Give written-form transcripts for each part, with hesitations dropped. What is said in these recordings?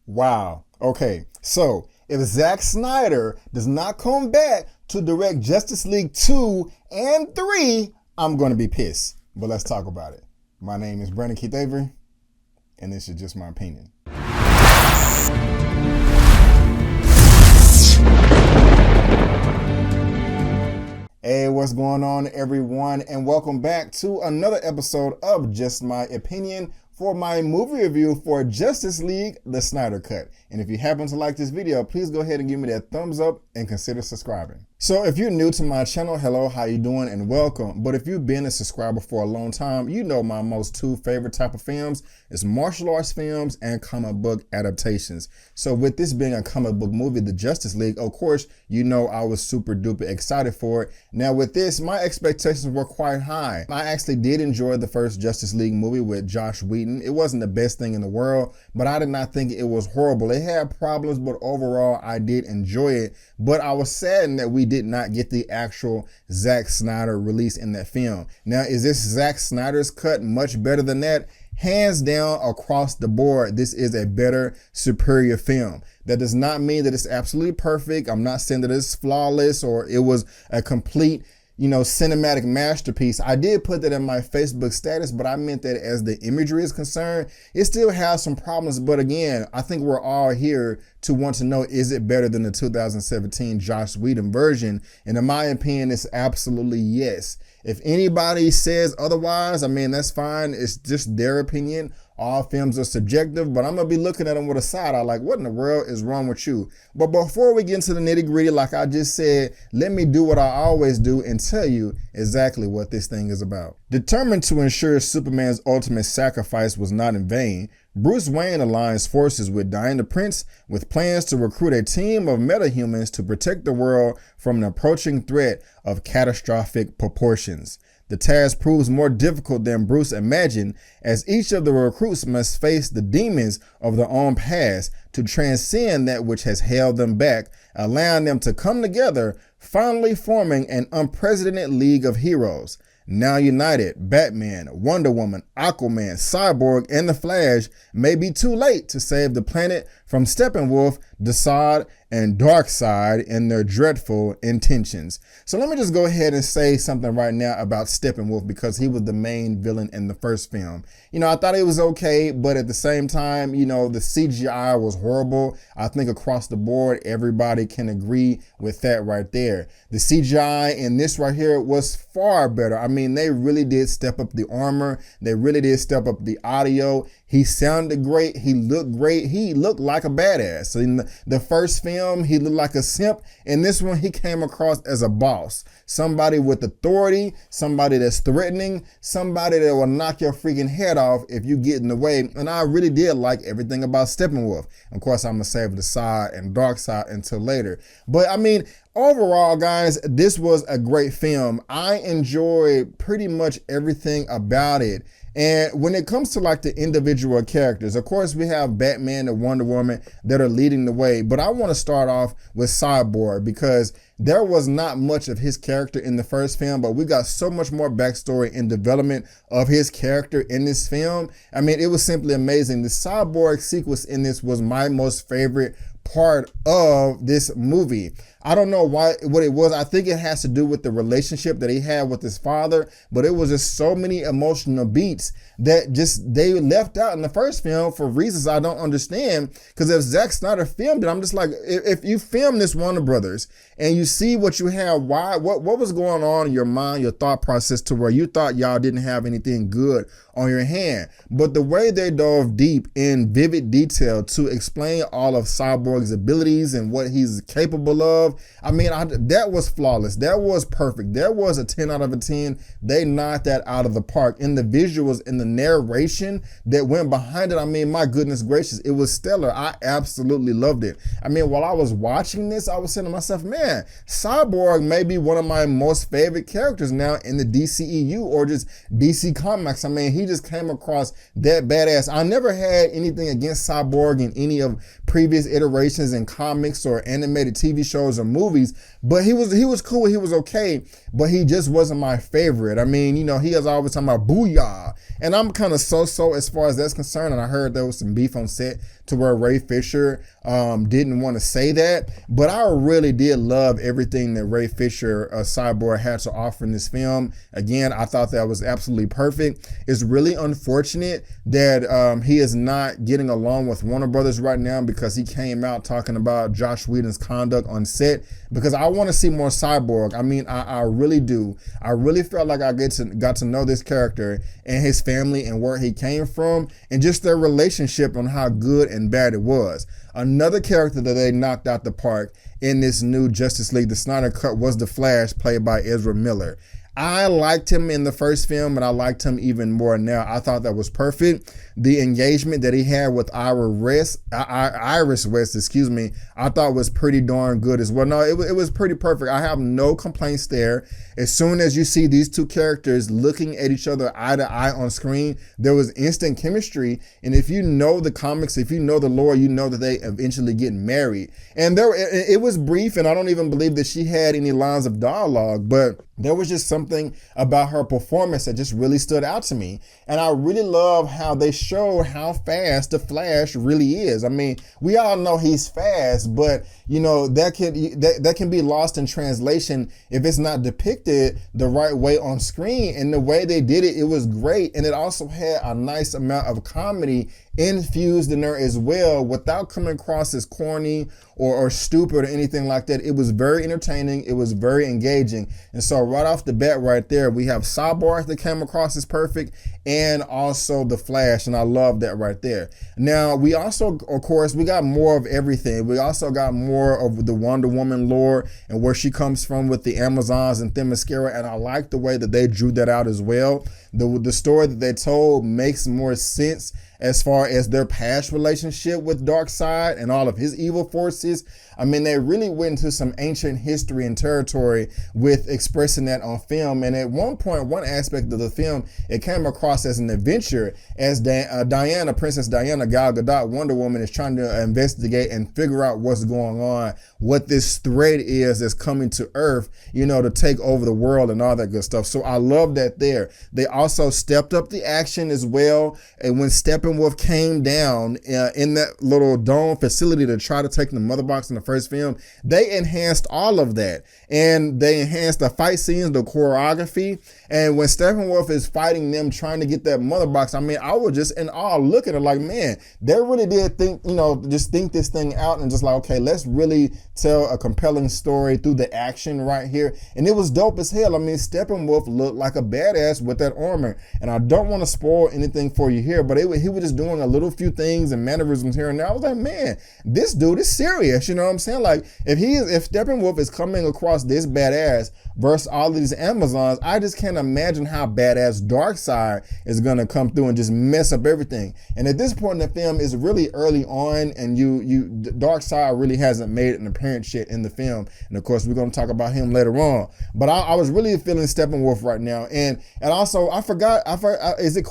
Wow. Okay, so if Zack Snyder does not come back to direct Justice League 2 and 3, I'm going to be pissed. But let's talk about it. My name is Brandon Keith Avery, and this is just my opinion. Hey, what's going on, everyone? And welcome back to another episode of Just My Opinion for my movie review for Justice League, the Snyder Cut. And if you happen to like this video, please go ahead and give me that thumbs up and consider subscribing. So if you're new to my channel, hello, how you doing, and welcome. But if you've been a subscriber for a long time, you know my most two favorite type of films is martial arts films and comic book adaptations. So with this being a comic book movie, the Justice League, of course, you know I was super duper excited for it. Now with this, my expectations were quite high. I actually did enjoy the first Justice League movie with Joss Whedon. It wasn't the best thing in the world, but I did not think it was horrible. It had problems, but overall I did enjoy it. But I was saddened that we did not get the actual Zack Snyder release in that film. Now, is this Zack Snyder's cut much better than that? Hands down, across the board, this is a better, superior film. That does not mean that it's absolutely perfect. I'm not saying that it's flawless or it was a complete, cinematic masterpiece. I did put that in my Facebook status, but I meant that as the imagery is concerned, it still has some problems. But again, I think we're all here to want to know, is it better than the 2017 Joss Whedon version? And in my opinion, it's absolutely yes. If anybody says otherwise, that's fine. It's just their opinion. All films are subjective, but I'm going to be looking at them with a side eye like, what in the world is wrong with you? But before we get into the nitty gritty, like I just said, let me do what I always do and tell you exactly what this thing is about. Determined to ensure Superman's ultimate sacrifice was not in vain, Bruce Wayne aligns forces with Diana Prince with plans to recruit a team of metahumans to protect the world from an approaching threat of catastrophic proportions. The task proves more difficult than Bruce imagined, as each of the recruits must face the demons of their own past to transcend that which has held them back, allowing them to come together, finally forming an unprecedented league of heroes. Now united, Batman, Wonder Woman, Aquaman, Cyborg, and The Flash may be too late to save the planet from Steppenwolf, Desaad, and Darkseid in their dreadful intentions. So let me just go ahead and say something right now about Steppenwolf, because he was the main villain in the first film. I thought it was okay, but at the same time, the CGI was horrible. I think across the board, everybody can agree with that right there. The CGI in this right here was far better. They really did step up the armor. They really did step up the audio. He sounded great. He looked great. He looked like a badass. So in the first film, he looked like a simp. In this one, he came across as a boss. Somebody with authority, somebody that's threatening, somebody that will knock your freaking head off if you get in the way. And I really did like everything about Steppenwolf. Of course, I'm going to save Desaad and Darkseid until later. But overall, guys, this was a great film. I enjoyed pretty much everything about it. And when it comes to the individual characters, of course, we have Batman and Wonder Woman that are leading the way. But I want to start off with Cyborg, because there was not much of his character in the first film, but we got so much more backstory and development of his character in this film. It was simply amazing. The Cyborg sequence in this was my most favorite part of this movie. I don't know what it was. I think it has to do with the relationship that he had with his father, but it was just so many emotional beats that they left out in the first film for reasons I don't understand. Because if Zack Snyder filmed it, I'm just like, if you film this Warner Brothers and you see what you have, what was going on in your mind, your thought process, to where you thought y'all didn't have anything good on your hand. But the way they dove deep in vivid detail to explain all of Cyborg's abilities and what he's capable of, that was flawless. That was perfect. That was a 10 out of a 10. They knocked that out of the park. In the visuals, in the narration that went behind it, my goodness gracious, it was stellar. I absolutely loved it. While I was watching this, I was saying to myself, man, Cyborg may be one of my most favorite characters now in the DCEU or just DC Comics. He just came across that badass. I never had anything against Cyborg in any of previous iterations in comics or animated TV shows or movies, but he was cool, he was okay, but he just wasn't my favorite. I mean, you know, he has always talking about booyah, and I'm kind of so as far as that's concerned, and I heard there was some beef on set to where Ray Fisher didn't want to say that, but I really did love everything that Ray Fisher, Cyborg, had to offer in this film. Again, I thought that was absolutely perfect. It's really unfortunate that he is not getting along with Warner Brothers right now, because he came out talking about Joss Whedon's conduct on set, because I want to see more Cyborg. I mean, I really do. I really felt like I got to know this character and his family and where he came from, and just their relationship on how good and bad it was. Another character that they knocked out the park in this new Justice League, the Snyder Cut, was the Flash, played by Ezra Miller. I liked him in the first film, and I liked him even more now. I thought that was perfect. The engagement that he had with Iris West, I thought was pretty darn good as well. No, it was pretty perfect. I have no complaints there. As soon as you see these two characters looking at each other eye to eye on screen, there was instant chemistry. And if you know the comics, if you know the lore, you know that they eventually get married. And it was brief, and I don't even believe that she had any lines of dialogue, but there was just something about her performance that just really stood out to me. And I really love how they showed how fast the Flash really is. I mean, we all know he's fast, but you know, that can be lost in translation if it's not depicted the right way on screen. And the way they did it, it was great. And it also had a nice amount of comedy infused in there as well, without coming across as corny or stupid or anything like that. It was very entertaining. It was very engaging. And so right off the bat right there, we have Cyborg that came across as perfect, and also the Flash, and I love that right there. Now, we also, of course, we got more of everything. We also got more of the Wonder Woman lore and where she comes from with the Amazons and Themyscira, and I like the way that they drew that out as well. The story that they told makes more sense as far as their past relationship with Darkseid and all of his evil forces. I mean, they really went into some ancient history and territory with expressing that on film. And at one point, one aspect of the film, it came across as an adventure as Diana, Princess Diana, Gal Gadot, Wonder Woman, is trying to investigate and figure out what's going on, what this threat is that's coming to Earth, you know, to take over the world and all that good stuff. So I love that there. They also stepped up the action as well. And when Steppenwolf came down in that little dome facility to try to take the mother box in the first film, they enhanced all of that. And they enhanced the fight scenes, the choreography. And when Steppenwolf is fighting them, trying to get that mother box, I mean, I was just in awe looking at it like, man, they really did think, you know, just think this thing out and just like, okay, let's really tell a compelling story through the action right here. And it was dope as hell. I mean, Steppenwolf looked like a badass with that armor. And I don't want to spoil anything for you here, but he was just doing a little few things and mannerisms here and there. I was like, man, this dude is serious. You know what I'm saying? Like, if Steppenwolf is coming across this badass versus all of these Amazons, I just can't imagine how badass Darkseid is going to come through and just mess up everything. And at this point in the film, it's really early on, and Darkseid really hasn't made an appearance yet in the film. And of course, we're going to talk about him later on. But I was really feeling Steppenwolf right now. And also, I forgot, is it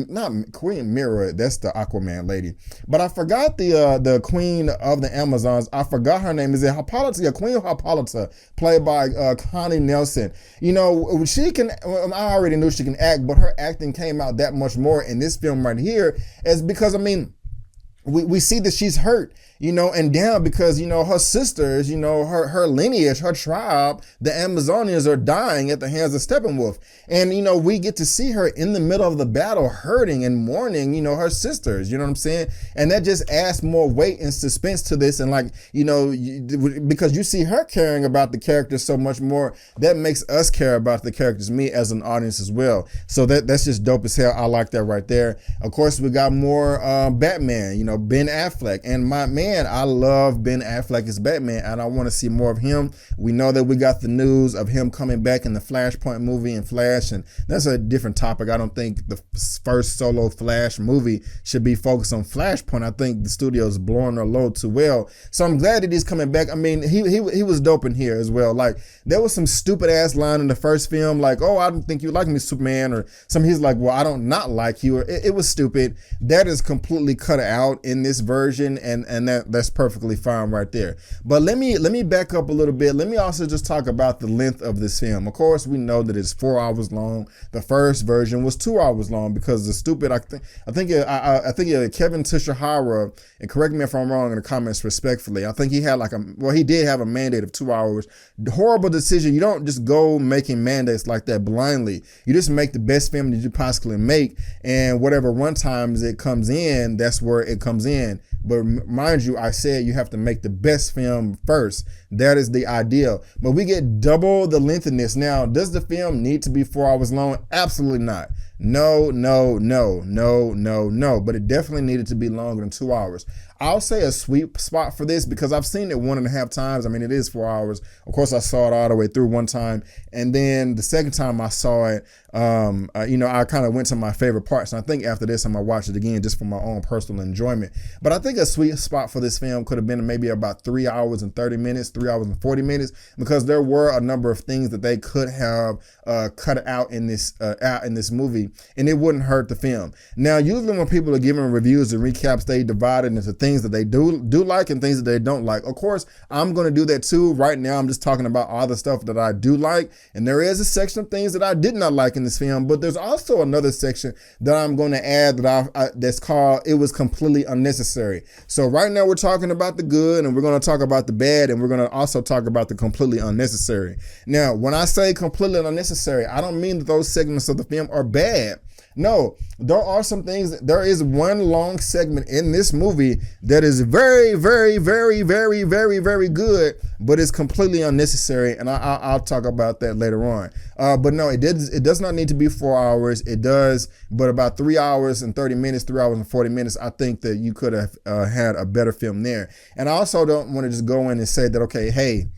not Queen Mirror? That's the Aquaman lady. But I forgot the queen of the Amazons. I forgot her name. Is it Hippolyta? Yeah, Queen Hippolyta, played by Connie Nelson. You know, she can, I already knew she can act, but her acting came out that much more in this film right here, is because, I mean, we see that she's hurt, you know, and down because, you know, her sisters, you know, her lineage, her tribe, the Amazonians are dying at the hands of Steppenwolf. And, you know, we get to see her in the middle of the battle hurting and mourning, you know, her sisters, you know what I'm saying? And that just adds more weight and suspense to this. And like, you know, because you see her caring about the characters so much more, that makes us care about the characters, me as an audience as well. So that's just dope as hell. I like that right there. Of course, we got more Batman, you know, Ben Affleck. And my man, I love Ben Affleck as Batman, and I want to see more of him. We know that we got the news of him coming back in the Flashpoint movie and Flash, and that's a different topic. I don't think the first solo Flash movie should be focused on Flashpoint. I think the studio is blowing their load too well. So I'm glad that he's coming back. I mean, he was dope in here as well. Like, there was some stupid ass line in the first film, like, oh, I don't think you like me, Superman, or something. He's like, well, I don't not like you. It was stupid. That is completely cut out. out in this version, and that's perfectly fine right there. But let me back up a little bit. Let me also just talk about the length of this film. Of course, we know that it's 4 hours long. The first version was 2 hours long because the stupid, I think Kevin Tishihara, and correct me if I'm wrong in the comments respectfully, I think he had he did have a mandate of 2 hours. Horrible decision. You don't just go making mandates like that blindly. You just make the best film that you possibly make, and whatever runtimes it comes in, that's where it comes in. But mind you, I said you have to make the best film first. That is the ideal. But we get double the length in this. Now, does the film need to be 4 hours long? Absolutely not. No. But it definitely needed to be longer than 2 hours. I'll say a sweet spot for this, because I've seen it 1.5 times. I mean, it is 4 hours. Of course, I saw it all the way through one time. And then the second time I saw it, I kind of went to my favorite parts. And I think after this, I'm going to watch it again just for my own personal enjoyment. But I think a sweet spot for this film could have been maybe about 3 hours and 30 minutes, 3 hours and 40 minutes, because there were a number of things that they could have cut out in this movie, and it wouldn't hurt the film. Now, usually when people are giving reviews and recaps, they divide it into things that they do like and things that they don't like. Of course, I'm going to do that too. Right now, I'm just talking about all the stuff that I do like, and there is a section of things that I did not like in this film, but there's also another section that I'm going to add that's called "It was completely unnecessary." So right now we're talking about the good, and we're going to talk about the bad, and we're going to also talk about the completely unnecessary. Now, when I say completely unnecessary, I don't mean that those segments of the film are bad. No, there are some things. There is one long segment in this movie that is very, very, very, very, very, very good, but it's completely unnecessary, and I'll talk about that later on. But no, it does not need to be 4 hours. It does, but about 3 hours and 30 minutes, 3 hours and 40 minutes, I think that you could have had a better film there. And I also don't want to just go in and say that, okay, hey,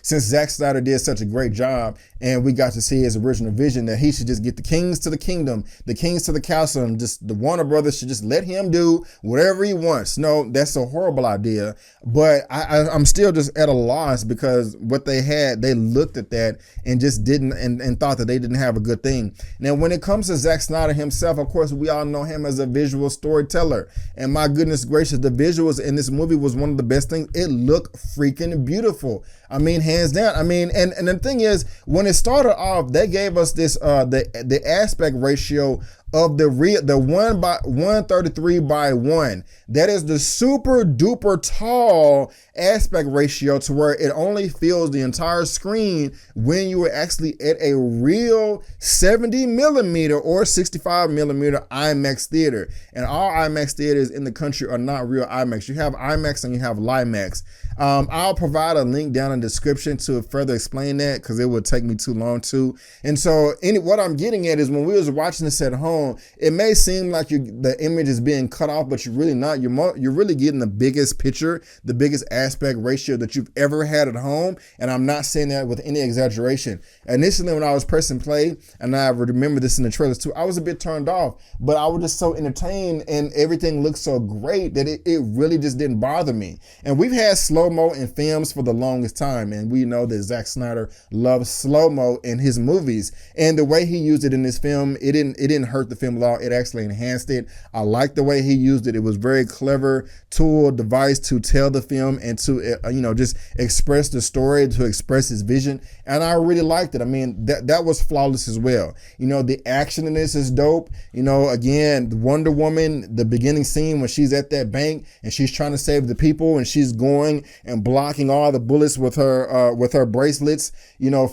since Zack Snyder did such a great job and we got to see his original vision, that he should just get the kings to the kingdom, the kings to the castle, and just the Warner Brothers should just let him do whatever he wants. No, that's a horrible idea. But I'm still just at a loss, because what they had, they looked at that and just didn't, and thought that they didn't have a good thing. Now, when it comes to Zack Snyder himself, of course, we all know him as a visual storyteller. And my goodness gracious, the visuals in this movie was one of the best things. It looked freaking beautiful. I mean, hands down. I mean, and the thing is, when it started off, they gave us this the aspect ratio of the 133:1. That is the super duper tall aspect ratio, to where it only fills the entire screen when you are actually at a real 70 millimeter or 65 millimeter IMAX theater. And all IMAX theaters in the country are not real IMAX. You have IMAX and you have LIMAX. I'll provide a link down in the description to further explain that, because it would take me too long to. And so what I'm getting at is, when we was watching this at home, it may seem like the image is being cut off, but you're really not. You're really getting the biggest picture, the biggest aspect ratio that you've ever had at home. And I'm not saying that with any exaggeration. Initially, when I was pressing play, and I remember this in the trailers too, I was a bit turned off, but I was just so entertained, and everything looked so great that it really just didn't bother me. And we've had slow-mo in films for the longest time, and we know that Zack Snyder loves slow-mo in his movies, and the way he used it in this film, it didn't hurt the film at all. It actually enhanced it. I like the way he used it. It was very clever tool, device to tell the film and to just express the story, to express his vision, and I really liked it. I mean, that was flawless as well. The action in this is dope. Again, Wonder Woman, the beginning scene when she's at that bank and she's trying to save the people, and she's going and blocking all the bullets with her bracelets,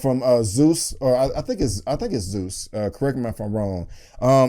from Zeus, or I think it's Zeus. Correct me if I'm wrong.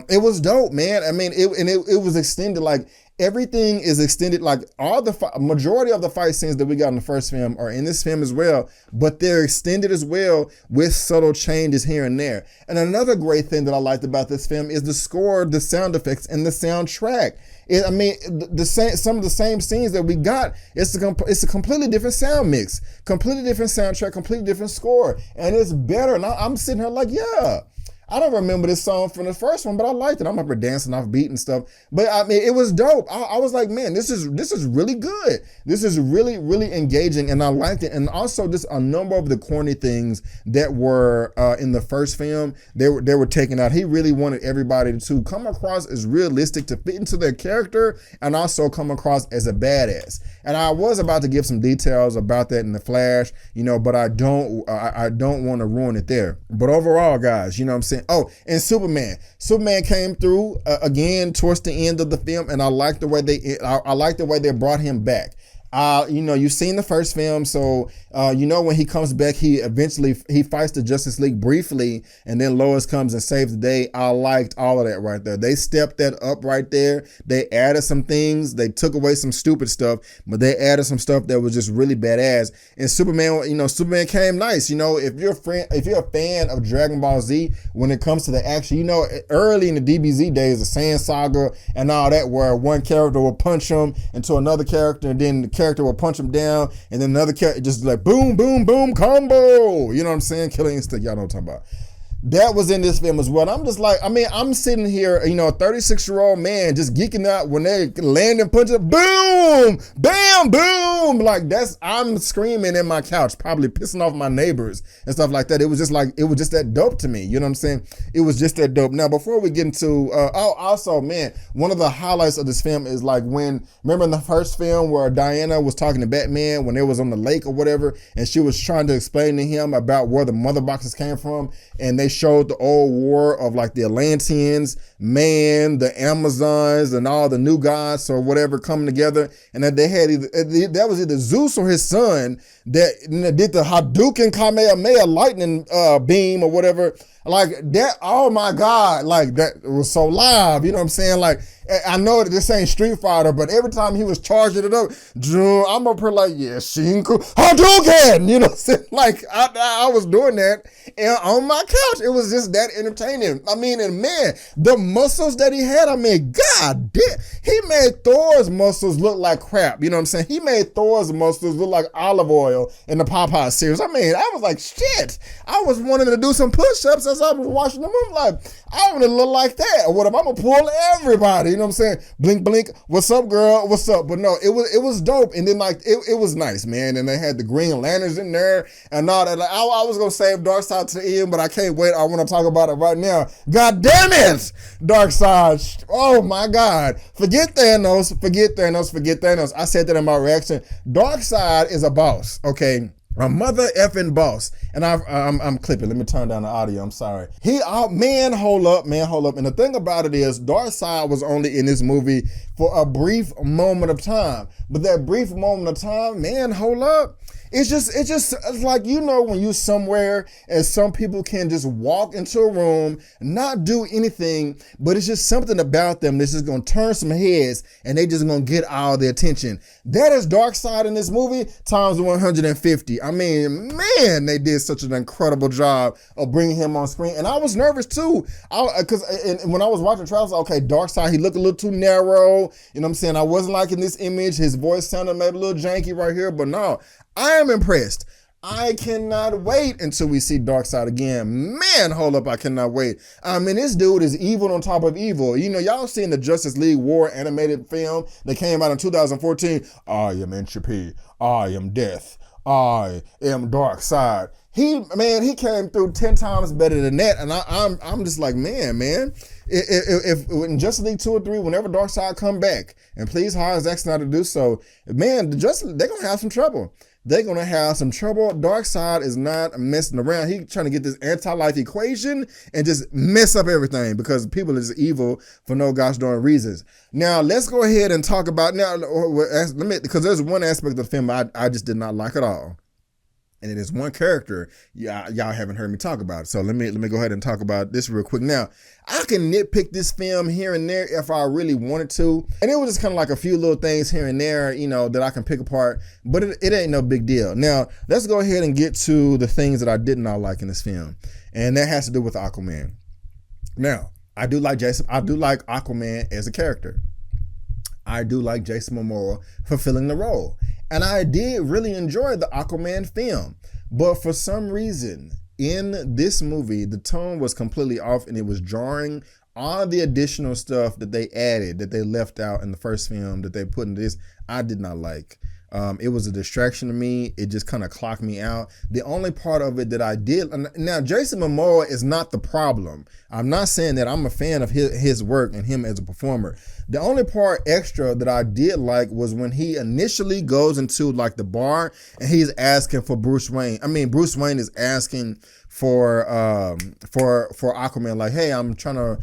It was dope, man. I mean, it was extended. Like, everything is extended. Like, all the majority of the fight scenes that we got in the first film are in this film as well, but they're extended as well with subtle changes here and there. And another great thing that I liked about this film is the score, the sound effects, and the soundtrack. Some of the same scenes that we got, it's a completely different sound mix, completely different soundtrack, completely different score, and it's better. And I'm sitting here like, yeah, I don't remember this song from the first one, but I liked it. I'm up here dancing off beat and stuff. But I mean, it was dope. I was like, man, this is really good. This is really, really engaging, and I liked it. And also just a number of the corny things that were in the first film, they were taken out. He really wanted everybody to come across as realistic, to fit into their character, and also come across as a badass. And I was about to give some details about that in the Flash, but I don't want to ruin it there. But overall, guys, you know what I'm saying? Oh, and Superman came through again towards the end of the film, and I like the way they brought him back. You've seen the first film, so when he comes back, he fights the Justice League briefly, and then Lois comes and saves the day. I liked all of that right there. They stepped that up right there. They added some things. They took away some stupid stuff, but they added some stuff that was just really badass. And Superman came nice. If you're a fan of Dragon Ball Z, when it comes to the action, early in the DBZ days, the Saiyan Saga and all that, where one character will punch him into another character, and then the character will punch him down, and then another character just like boom, boom, boom, combo. You know what I'm saying? Killing instinct. Y'all know what I'm talking about. That was in this film as well. And I'm just like, I'm sitting here, a 36-year-old man just geeking out when they land and punch it, boom, bam, boom. Like I'm screaming in my couch, probably pissing off my neighbors and stuff like that. It was just that dope to me. You know what I'm saying? It was just that dope. Now, before we get into, also, man, one of the highlights of this film is like remember in the first film where Diana was talking to Batman when they was on the lake or whatever, and she was trying to explain to him about where the mother boxes came from, and they showed the old war of like the Atlanteans, man, the Amazons, and all the new gods or whatever coming together, and that they had that was either Zeus or his son that did the Hadouken Kamehameha lightning beam or whatever. Like that, oh my God, like that was so live, you know what I'm saying? Like, I know that this ain't Street Fighter, but every time he was charging it up, I'm up here like, yeah, Shinku Hadouken, you know what I'm saying? Like, I was doing that and on my couch. It was just that entertaining. And man, the muscles that he had, God damn, he made Thor's muscles look like crap, you know what I'm saying? He made Thor's muscles look like olive oil in the Popeye series. I was like, shit, I was wanting to do some push-ups as I was watching the movie, like, I want to look like that. Or what if I'm gonna pull everybody? You know what I'm saying? Blink, blink. What's up, girl? What's up? But no, it was dope. And then like it was nice, man. And they had the Green Lanterns in there and all that. Like, I was gonna save Darkseid to the end, but I can't wait. I want to talk about it right now. God damn it, Darkseid! Oh my God! Forget Thanos. Forget Thanos. Forget Thanos. I said that in my reaction. Darkseid is a boss. Okay. A mother effing boss. And I'm clipping. Let me turn down the audio. I'm sorry. Man, hold up. And the thing about it is, Darkseid was only in this movie for a brief moment of time. But that brief moment of time, man, hold up. It's like, when you somewhere and some people can just walk into a room, not do anything, but it's just something about them that's just going to turn some heads and they just going to get all the attention. That is Darkseid in this movie times 150. Man, they did such an incredible job of bringing him on screen. And I was nervous too. Because when I was watching the trailer, I was like, okay, Darkseid, he looked a little too narrow. You know what I'm saying? I wasn't liking this image. His voice sounded maybe a little janky right here, but no. I am impressed. I cannot wait until we see Darkseid again. Man, hold up, I cannot wait. This dude is evil on top of evil. Y'all seen the Justice League War animated film that came out in 2014? I am Entropy. I am Death. I am Darkseid. He came through 10 times better than that, and I'm just like, man. If in Justice League 2 or 3, whenever Darkseid come back, and please hire Zack Snyder to do so, man, they're gonna have some trouble. They're going to have some trouble. Darkseid is not messing around. He's trying to get this anti-life equation and just mess up everything because people are just evil for no gosh darn reasons. Now, let's go ahead and talk about, because there's one aspect of the film I just did not like at all. And it is one character y'all haven't heard me talk about. So let me go ahead and talk about this real quick. Now, I can nitpick this film here and there if I really wanted to. And it was just kind of like a few little things here and there, that I can pick apart. But it ain't no big deal. Now, let's go ahead and get to the things that I did not like in this film. And that has to do with Aquaman. Now, I do like Aquaman as a character. I do like Jason Momoa fulfilling the role. And I did really enjoy the Aquaman film. But for some reason, in this movie, the tone was completely off and it was jarring. All the additional stuff that they added, that they left out in the first film, that they put in this, I did not like. It was a distraction to me. It just kind of clocked me out. The only part of it that I did, now Jason Momoa is not the problem. I'm not saying that. I'm a fan of his work and him as a performer. The only part extra that I did like was when he initially goes into like the bar and he's asking for Bruce Wayne. I mean, Bruce Wayne is asking for Aquaman, like, hey, I'm trying to,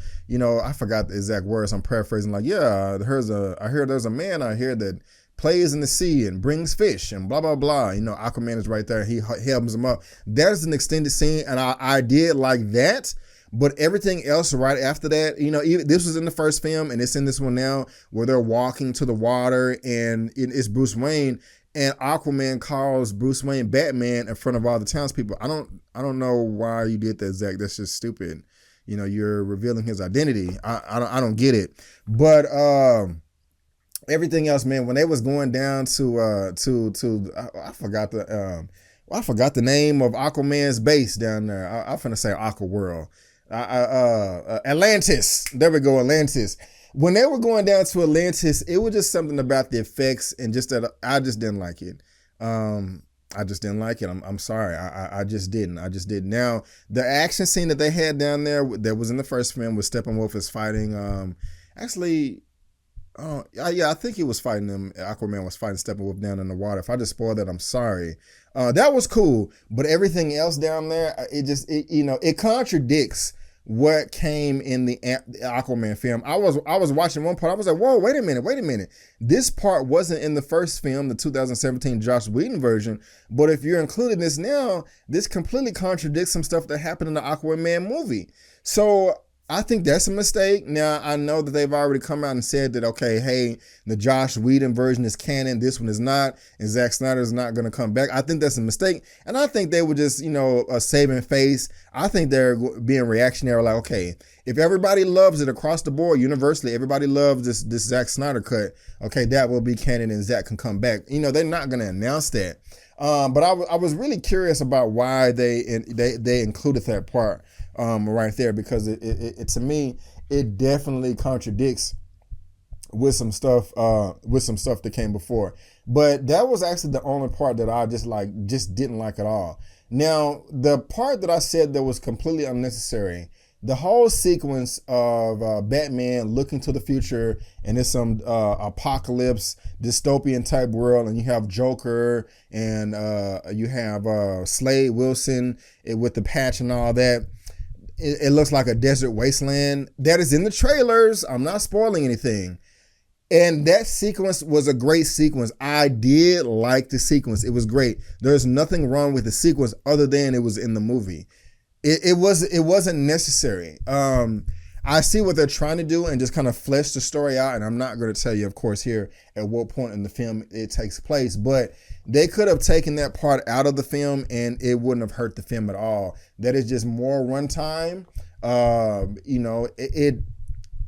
I forgot the exact words. I'm paraphrasing, like, yeah, I hear there's a man out here that plays in the sea and brings fish and blah, blah, blah. Aquaman is right there. He helps him up. That's an extended scene, and I did like that. But everything else right after that, even, this was in the first film, and it's in this one now, where they're walking to the water, and it's Bruce Wayne, and Aquaman calls Bruce Wayne Batman in front of all the townspeople. I don't know why you did that, Zach. That's just stupid. You're revealing his identity. I don't get it. But everything else, man, when they was going down to I forgot the name of Aquaman's base down there. I'm finna say Aqua World. Atlantis. There we go, Atlantis. When they were going down to Atlantis, it was just something about the effects and just that I just didn't like it. I just didn't like it. I'm sorry. I just didn't. Now, the action scene that they had down there that was in the first film with Steppenwolf is fighting. I think he was fighting them. Aquaman was fighting Steppenwolf down in the water. If I just spoiled that, I'm sorry. That was cool, but everything else down there, it contradicts what came in the Aquaman film. I was watching one part. I was like, whoa, wait a minute. This part wasn't in the first film, the 2017 Joss Whedon version. But if you're including this now, this completely contradicts some stuff that happened in the Aquaman movie. So I think that's a mistake. Now, I know that they've already come out and said that, okay, hey, the Joss Whedon version is canon, this one is not, and Zack Snyder is not going to come back. I think that's a mistake, and I think they were just, saving face. I think they're being reactionary, like, okay, if everybody loves it across the board, universally, everybody loves this Zack Snyder cut, okay, that will be canon and Zack can come back. They're not going to announce that. But I was really curious about why they included that part right there, because it to me, it definitely contradicts with some stuff that came before. But that was actually the only part that I just didn't like at all. Now, the part that I said that was completely unnecessary, the whole sequence of Batman looking to the future, and it's some apocalypse, dystopian type world, and you have Joker, and you have Slade Wilson with the patch and all that. It looks like a desert wasteland. That is in the trailers. I'm not spoiling anything. And that sequence was a great sequence. I did like the sequence. It was great. There's nothing wrong with the sequence other than it was in the movie. It wasn't necessary. I see what they're trying to do and just kind of flesh the story out. And I'm not going to tell you, of course, here at what point in the film it takes place, but they could have taken that part out of the film and it wouldn't have hurt the film at all. That is just more runtime.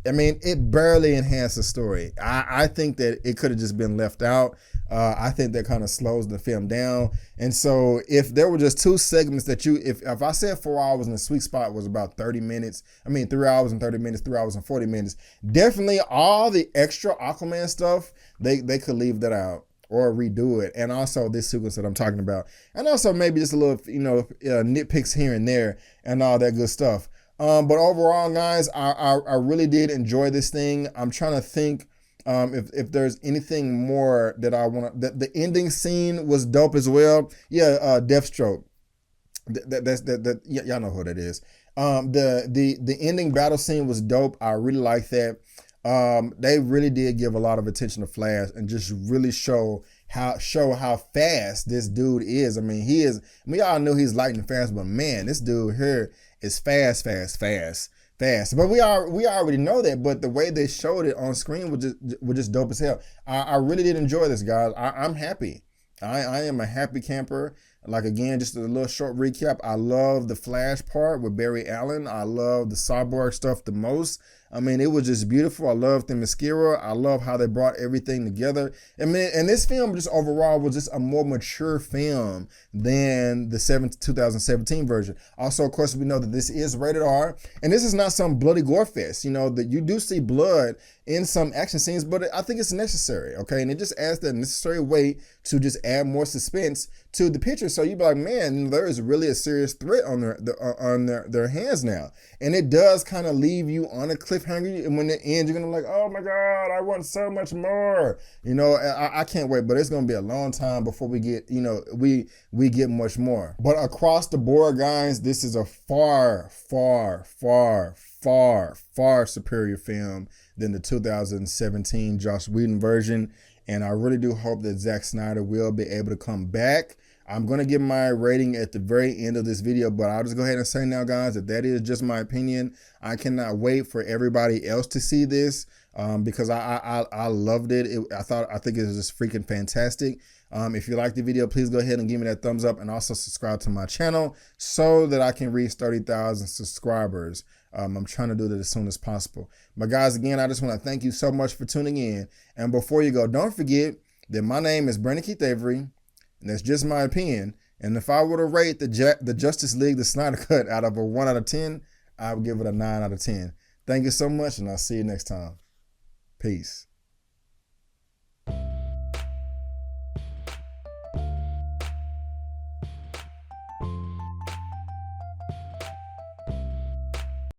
It barely enhanced the story. I think that it could have just been left out. I think that kind of slows the film down. And so if there were just two segments that if I said 4 hours and the sweet spot was about 30 minutes, 3 hours and 30 minutes, 3 hours and 40 minutes, definitely all the extra Aquaman stuff, they could leave that out or redo it. And also this sequence that I'm talking about. And also maybe just a little, nitpicks here and there and all that good stuff. But overall, guys, I really did enjoy this thing. I'm trying to think if there's anything more that I want to. The ending scene was dope as well. Yeah, Deathstroke. Y'all know who that is. The ending battle scene was dope. I really like that. They really did give a lot of attention to Flash and just really show how fast this dude is. We all knew he's lightning fast, but man, this dude here is fast. But we already know that, but the way they showed it on screen was just dope as hell. I really did enjoy this, guys. I'm happy. I am a happy camper. Like, again, just a little short recap. I love the Flash part with Barry Allen. I love the Cyborg stuff the most. I mean, it was just beautiful. I love the mascara. I love how they brought everything together. I mean, and this film just overall was just a more mature film than the 2017 version. Also, of course, we know that this is rated R, and this is not some bloody gore fest. You know, that you do see blood in some action scenes, but I think it's necessary, okay? And it just adds that necessary weight to just add more suspense to the picture. So you'd be like, man, there is really a serious threat on their hands now. And it does kind of leave you on a cliffhanger. And when it ends, you're going to be like, oh my God, I want so much more. You know, I can't wait, but it's going to be a long time before we get, you know, we get much more. But across the board, guys, this is a far, far, far, far, far superior film than the 2017 Joss Whedon version. And I really do hope that Zack Snyder will be able to come back. I'm going to give my rating at the very end of this video, but I'll just go ahead and say now, guys, that is just my opinion. I cannot wait for everybody else to see this because I loved it. I think it was just freaking fantastic. If you like the video, please go ahead and give me that thumbs up and also subscribe to my channel so that I can reach 30,000 subscribers. I'm trying to do that as soon as possible. But guys, again, I just want to thank you so much for tuning in. And before you go, don't forget that my name is Brandon Keith Avery, and that's just my opinion. And if I were to rate the Justice League, the Snyder Cut, out of a 1 out of 10, I would give it a 9 out of 10. Thank you so much, and I'll see you next time. Peace.